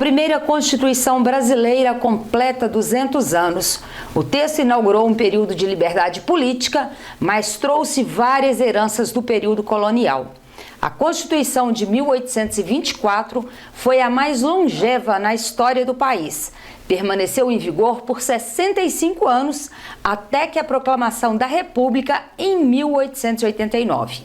primeira Constituição brasileira completa 200 anos. O texto inaugurou um período de liberdade política, mas trouxe várias heranças do período colonial. A Constituição de 1824 foi a mais longeva na história do país. Permaneceu em vigor por 65 anos, até que a proclamação da República em 1889.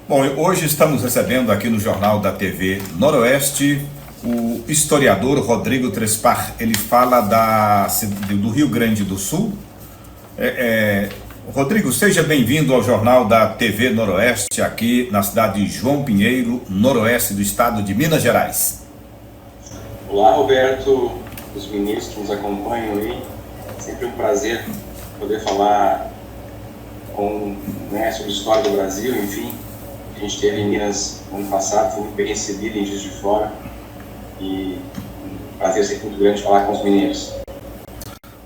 Bom, hoje estamos recebendo aqui no Jornal da TV Noroeste o historiador Rodrigo Trespar. Ele fala do Rio Grande do Sul. Rodrigo, seja bem-vindo ao Jornal da TV Noroeste, aqui na cidade de João Pinheiro, noroeste do estado de Minas Gerais. Olá, Roberto, os meninos que nos acompanham aí. Sempre um prazer poder falar sobre a história do Brasil, enfim. A gente esteve em Minas no ano passado, foi muito bem recebido em Juiz de Fora. E um prazer sempre muito grande falar com os meninos.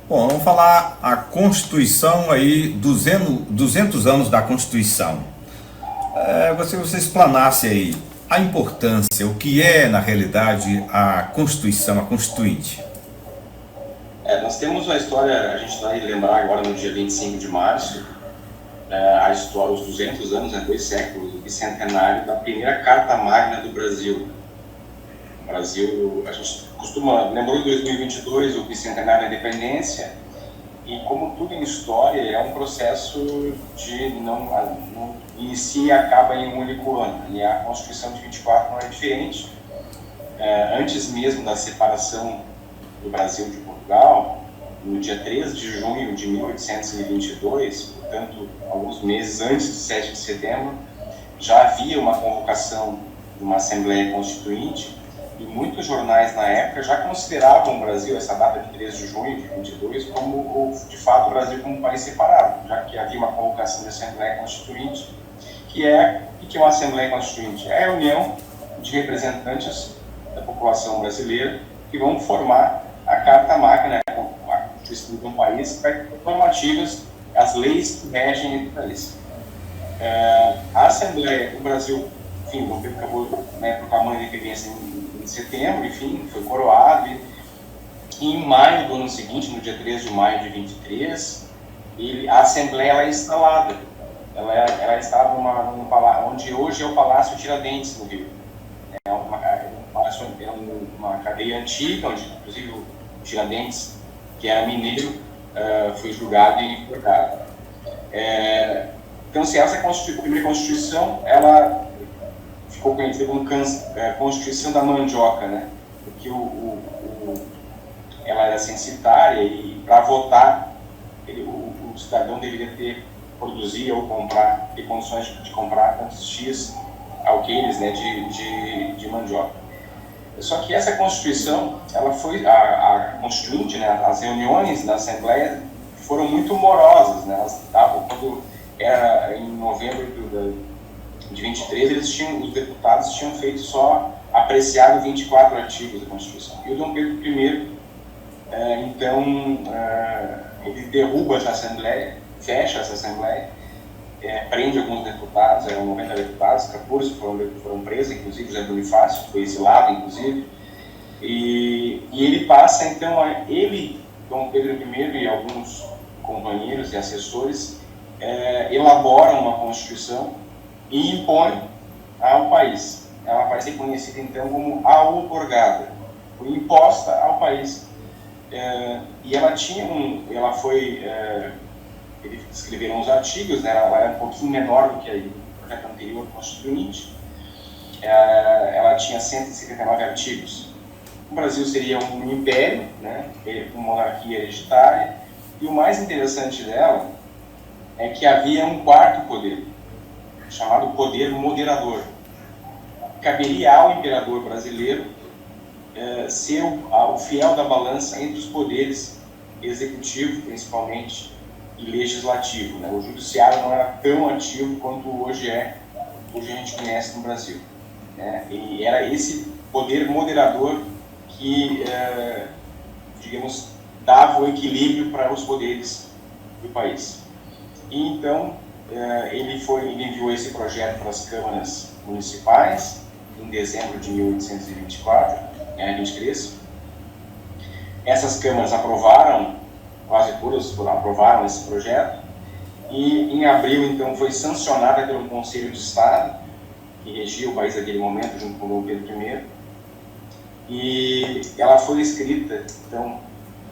Bom, vamos falar a Constituição aí, 200 anos da Constituição. Você explanasse aí a importância, o que é na realidade a Constituição, a Constituinte. Nós temos uma história, a gente vai lembrar agora no dia 25 de março, a história, os 200 anos, 2 séculos, o bicentenário da primeira Carta Magna do Brasil. O Brasil, a gente lembrou em 2022 o bicentenário da independência, e como tudo em história, é um processo de não inicia e acaba em um único ano. E a Constituição de 24 não é diferente. Antes mesmo da separação do Brasil de Portugal, no dia 13 de junho de 1822, portanto, alguns meses antes de 7 de setembro, já havia uma convocação de uma Assembleia Constituinte. E muitos jornais na época já consideravam o Brasil, essa data de 13 de junho de 22, como, de fato, o Brasil como um país separado, já que havia uma convocação da Assembleia Constituinte, que é uma Assembleia Constituinte? É a união de representantes da população brasileira que vão formar a Carta Magna, a Constituição de um país, normativas, as leis que regem o país. A Assembleia, o Brasil, enfim, o governo acabou proclamando a independência em setembro, enfim, foi coroado, e em maio do ano seguinte, no dia 13 de maio de 23, a Assembleia é instalada. Ela estava num palácio, onde hoje é o Palácio Tiradentes, no Rio. É uma cadeia antiga, onde inclusive o Tiradentes, que era mineiro, foi julgado e enforcado. Então, se essa primeira Constituição, ela ficou conhecida como Constituição da Mandioca, né? Porque ela era censitária e, para votar, o cidadão deveria produzir ou ter condições de comprar tantos X alqueires, né, de mandioca. Só que essa Constituição, ela foi, a Constituinte, né, as reuniões da Assembleia foram muito morosas, né? Elas estavam, quando era em novembro de 23, os deputados tinham feito apreciado 24 artigos da Constituição. E o Dom Pedro I, ele derruba essa Assembleia, fecha essa Assembleia, prende alguns deputados, eram 90 deputados, 14 foram presos, inclusive José Bonifácio, foi exilado, inclusive, e ele passa, então, Dom Pedro I e alguns companheiros e assessores, elaboram uma Constituição e impõe ao país. Ela vai ser conhecida, então, como a outorgada, foi imposta ao país. E eles escreveram os artigos, né? Ela era um pouquinho menor do que a projeto anterior constituinte. Ela tinha 179 artigos. O Brasil seria um império, né? Com monarquia hereditária, e o mais interessante dela é que havia um quarto poder, chamado poder moderador. Caberia ao imperador brasileiro ser o fiel da balança entre os poderes executivo, principalmente, e legislativo, né? O judiciário não era tão ativo quanto hoje a gente conhece no Brasil, né? E era esse poder moderador que, digamos, dava o equilíbrio para os poderes do país. E então, ele enviou esse projeto para as câmaras municipais em dezembro de 1823, Essas câmaras aprovaram, quase todas aprovaram esse projeto, e em abril, então, foi sancionada pelo Conselho de Estado, que regia o país naquele momento, junto com o Dom Pedro I, e ela foi escrita, então,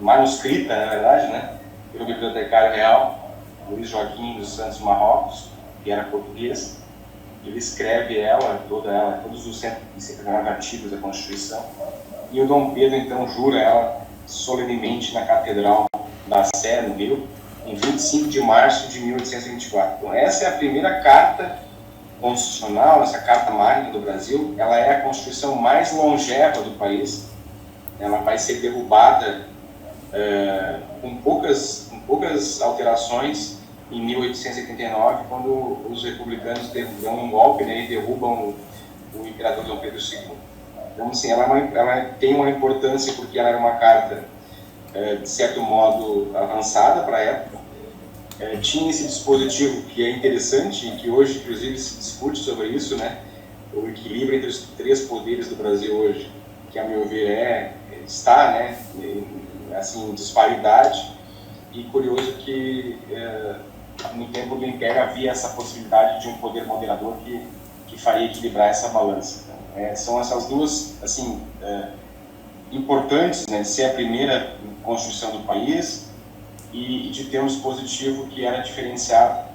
manuscrita, na verdade, né, pelo bibliotecário real, Luiz Joaquim dos Santos Marrocos, que era português. Ele escreve todos os 159 artigos da Constituição, e o Dom Pedro, então, jura ela solenemente na Catedral da Sé, no Rio, em 25 de março de 1824. Então, essa é a primeira carta constitucional, essa Carta Magna do Brasil. Ela é a Constituição mais longeva do país. Ela vai ser derrubada com poucas alterações em 1889, quando os republicanos dão um golpe, né, e derrubam o imperador Dom Pedro II. Então, assim, ela tem uma importância porque ela era uma carta, de certo modo, avançada para a época. Tinha esse dispositivo que é interessante e que hoje, inclusive, se discute sobre isso, né, o equilíbrio entre os três poderes do Brasil hoje, que, a meu ver, está, né, assim, em disparidade. E curioso que no tempo do Império havia essa possibilidade de um poder moderador que faria equilibrar essa balança. Então, são essas duas, assim, importantes, né, de ser a primeira Constituição do país e de ter um dispositivo que era diferenciado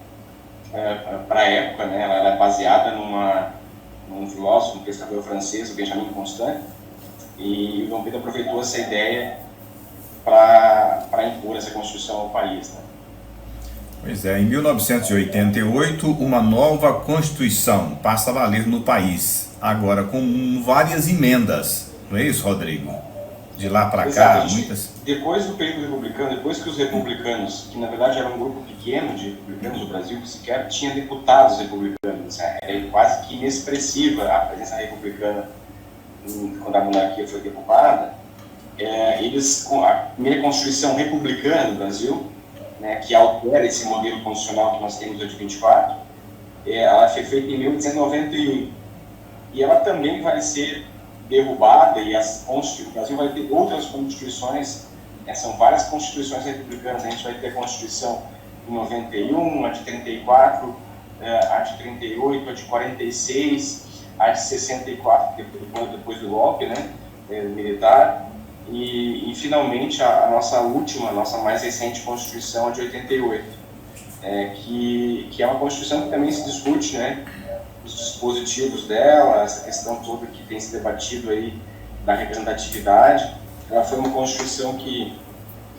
para a época, né. Ela era baseada num filósofo, um pesquisador francês, o Benjamin Constant, e o Dom Pedro aproveitou essa ideia para impor essa Constituição ao país, né. Pois é, em 1988, uma nova Constituição passa a valer no país, agora com várias emendas, não é isso, Rodrigo? De lá para cá, muitas... Depois do período republicano, depois que os republicanos, que na verdade era um grupo pequeno de republicanos do Brasil, que sequer tinha deputados republicanos, era quase que inexpressiva a presença republicana quando a monarquia foi derrubada, eles, com a primeira Constituição republicana do Brasil, né, que altera esse modelo constitucional que nós temos hoje de 24, ela foi feita em 1891. E ela também vai ser derrubada, e o Brasil vai ter outras constituições, são várias constituições republicanas. A gente vai ter a Constituição de 91, a de 34, a de 38, a de 46, a de 64, depois do golpe, né, militar. E finalmente, a nossa mais recente Constituição, a de 88, que é uma Constituição que também se discute, né, os dispositivos dela, essa questão toda que tem se debatido aí da representatividade. Ela foi uma Constituição que,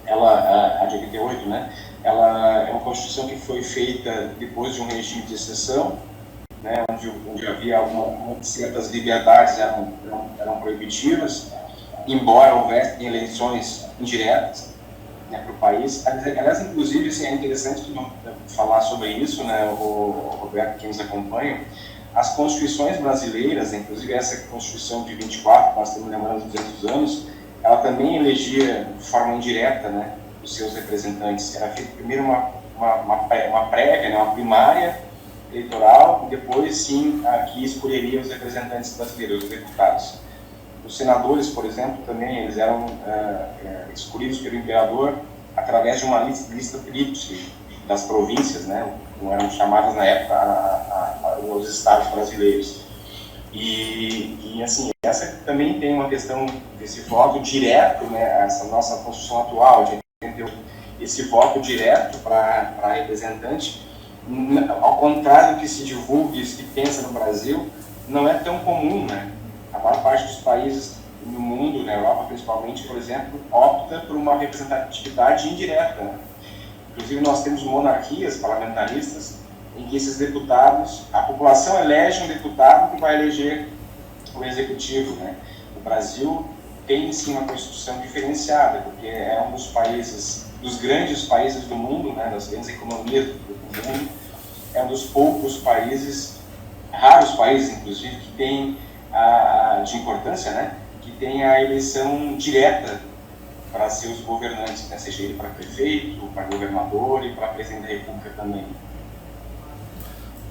a de 88, né, ela é uma Constituição que foi feita depois de um regime de exceção, né, onde havia certas liberdades eram proibitivas, embora houvesse eleições indiretas, né, para o país. Aliás, inclusive, assim, é interessante falar sobre isso, né, o Roberto, que nos acompanha. As constituições brasileiras, inclusive essa Constituição de 24, que nós estamos lembrando dos 200 anos, ela também elegia de forma indireta, né, os seus representantes. Era feita primeiro uma prévia, né, uma primária eleitoral, e depois, sim, aqui escolheria os representantes brasileiros, os deputados. Os senadores, por exemplo, também eles eram escolhidos pelo imperador através de uma lista tríplice das províncias, né, como eram chamadas na época os estados brasileiros. E assim, essa também tem uma questão desse voto direto, né, essa nossa Constituição atual de 88, esse voto direto para representante, ao contrário do que se divulga e se pensa no Brasil, não é tão comum, né? A maior parte dos países no mundo, na Europa principalmente, por exemplo, opta por uma representatividade indireta, né? Inclusive, nós temos monarquias parlamentaristas em que esses deputados, a população elege um deputado que vai eleger o executivo, né? O Brasil tem, sim, uma Constituição diferenciada, porque é um dos países, dos grandes países do mundo, né? Das grandes economias do mundo, é um dos poucos países, raros países, inclusive, que tem de importância, né, que tem a eleição direta para seus governantes, né, seja ele para prefeito, para governador e para presidente da República também.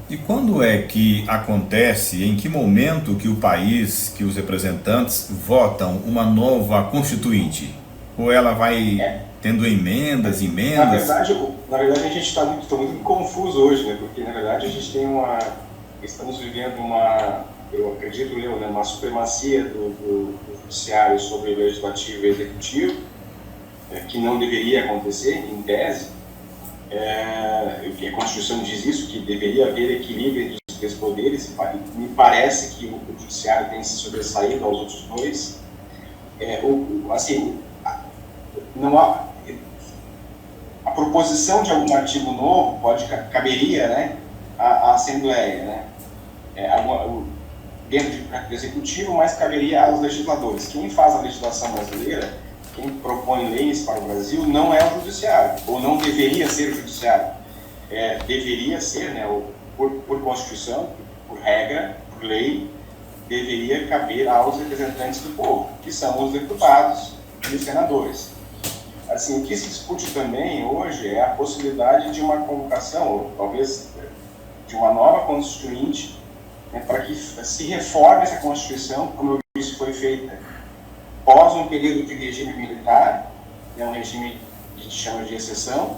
E quando é que acontece, em que momento que o país, que os representantes votam uma nova Constituinte? Ou ela vai tendo emendas? Na verdade a gente está muito confuso hoje, né? Porque na verdade a gente tem estamos vivendo eu acredito né, uma supremacia do judiciário sobre o legislativo e executivo, que não deveria acontecer, em tese. A Constituição diz isso, que deveria haver equilíbrio entre os três poderes. Me parece que o judiciário tem se sobressaído aos outros dois. Não há a proposição de algum artigo novo caberia, né, à Assembleia, né, dentro do Executivo, mas caberia aos legisladores. Quem faz a legislação brasileira, quem propõe leis para o Brasil, não é o Judiciário, ou não deveria ser o Judiciário. Deveria ser, né, por Constituição, por regra, por lei, deveria caber aos representantes do povo, que são os deputados e os senadores. Assim, o que se discute também hoje é a possibilidade de uma convocação, ou talvez de uma nova constituinte, né, para que se reforme essa Constituição, como eu disse, foi feita após um período de regime militar, né, um regime que a gente chama de exceção,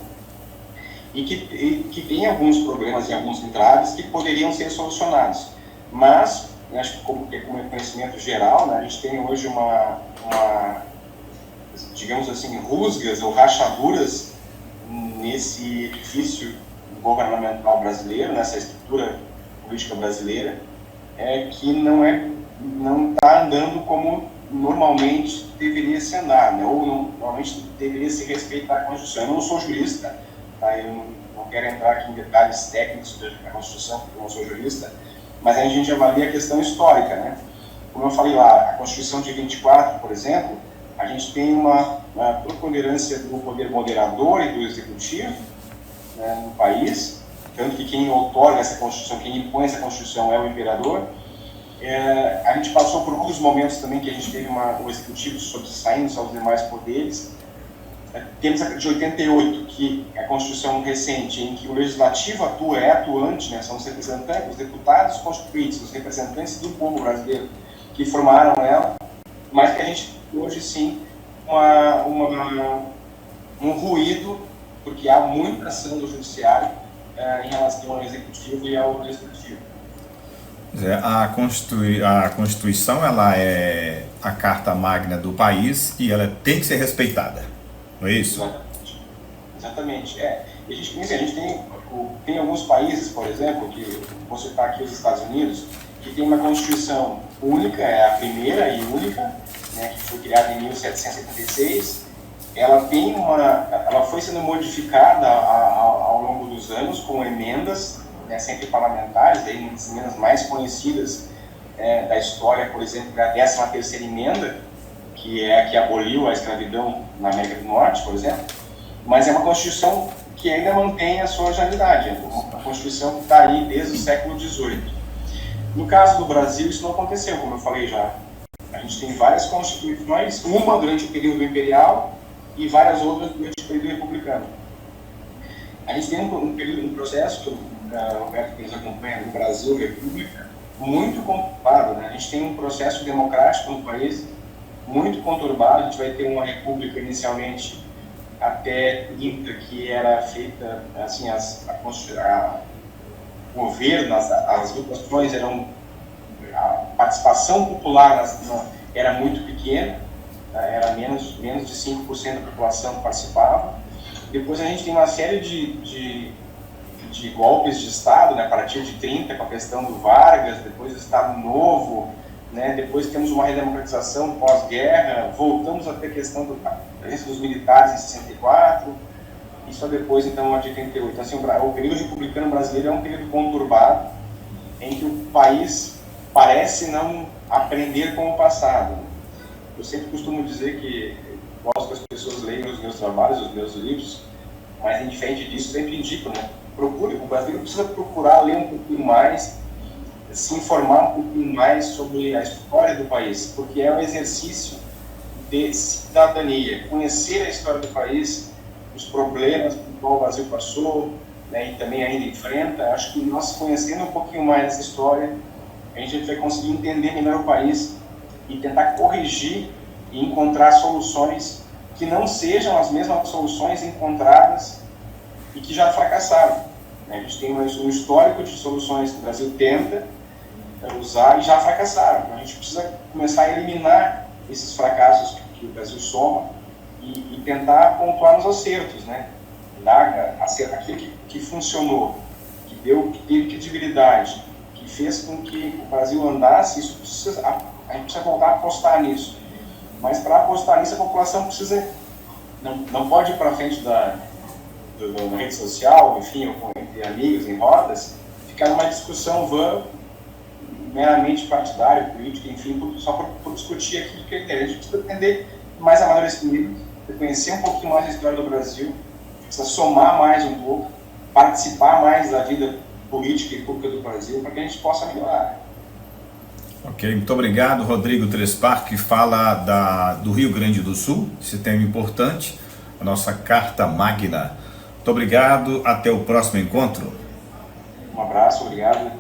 e que tem alguns problemas e alguns entraves que poderiam ser solucionados. Mas, acho que como conhecimento geral, né, a gente tem hoje digamos assim, rusgas ou rachaduras nesse edifício governamental brasileiro, nessa estrutura política brasileira, que não está andando como normalmente deveria se andar, né? Ou normalmente deveria se respeitar a Constituição. Eu não sou jurista, tá? Eu não quero entrar aqui em detalhes técnicos da Constituição, porque eu não sou jurista, mas a gente avalia a questão histórica, né? Como eu falei lá, a Constituição de 24, por exemplo, a gente tem uma preponderância do poder moderador e do executivo, né, no país, tanto que quem outorga essa Constituição, quem impõe essa Constituição é o imperador. A gente passou por outros momentos também que a gente teve o executivo sobressaindo aos demais poderes. Temos a de 88, que é a Constituição recente, em que o legislativo é atuante, né, são os representantes, os deputados constituintes, os representantes do povo brasileiro que formaram ela, mas que a gente hoje sim um ruído, porque há muita ação do judiciário em relação ao executivo e ao legislativo. A Constituição ela é a carta magna do país e ela tem que ser respeitada, não é isso? Exatamente. E a gente tem alguns países, por exemplo, que vou citar aqui os Estados Unidos, que tem uma Constituição única, é a primeira e única, né, que foi criada em 1776. Ela foi sendo modificada ao longo dos anos com emendas, né, sempre parlamentares. Daí uma das emendas mais conhecidas da história, por exemplo, é a 13ª emenda, que é a que aboliu a escravidão na América do Norte, por exemplo. Mas é uma Constituição que ainda mantém a sua originalidade, é uma Constituição que está aí desde o século XVIII. No caso do Brasil, isso não aconteceu, como eu falei já. A gente tem várias constituições, uma durante o período imperial e várias outras durante o período republicano. A gente tem um processo, que o Roberto que nos acompanha no Brasil, República, muito conturbado, né? A gente tem um processo democrático no país muito conturbado. A gente vai ter uma república inicialmente até 30, que era feita, assim, o governo, as votações eram, a participação popular era muito pequena, era menos de 5% da população que participava. Depois a gente tem uma série de golpes de Estado, né, a partir de 30, com a questão do Vargas, depois do Estado Novo, né, depois temos uma redemocratização pós-guerra, voltamos a ter a questão da presença dos militares em 64, e só depois, então, a de 88. Então, assim, o período republicano brasileiro é um período conturbado, em que o país parece não aprender com o passado. Eu sempre costumo dizer que gosto que as pessoas leiam os meus trabalhos, os meus livros, mas, indiferente disso, sempre indico, né? O brasileiro precisa procurar ler um pouquinho mais, se informar um pouquinho mais sobre a história do país, porque é um exercício de cidadania, conhecer a história do país, os problemas por qual o Brasil passou, né, e também ainda enfrenta. Acho que nós, conhecendo um pouquinho mais essa história, a gente vai conseguir entender melhor o país e tentar corrigir e encontrar soluções que não sejam as mesmas soluções encontradas e que já fracassaram. A gente tem um histórico de soluções que o Brasil tenta usar e já fracassaram. Então, a gente precisa começar a eliminar esses fracassos que o Brasil soma e tentar pontuar nos acertos, né? Aquilo que funcionou, que teve credibilidade, que fez com que o Brasil andasse, a gente precisa voltar a apostar nisso. Mas para apostar nisso, a população precisa, não pode ir para frente da rede social, enfim, ou entre amigos, em rodas, ficar numa discussão vã, meramente partidária, política, enfim, só por discutir aquilo que ele tem. A gente precisa entender mais amadurecimento, conhecer um pouquinho mais a história do Brasil, precisa somar mais um pouco, participar mais da vida política e pública do Brasil, para que a gente possa melhorar. Ok, muito obrigado, Rodrigo Trespar, que fala do Rio Grande do Sul, esse tema importante, a nossa Carta Magna. Muito obrigado, até o próximo encontro. Um abraço, obrigado.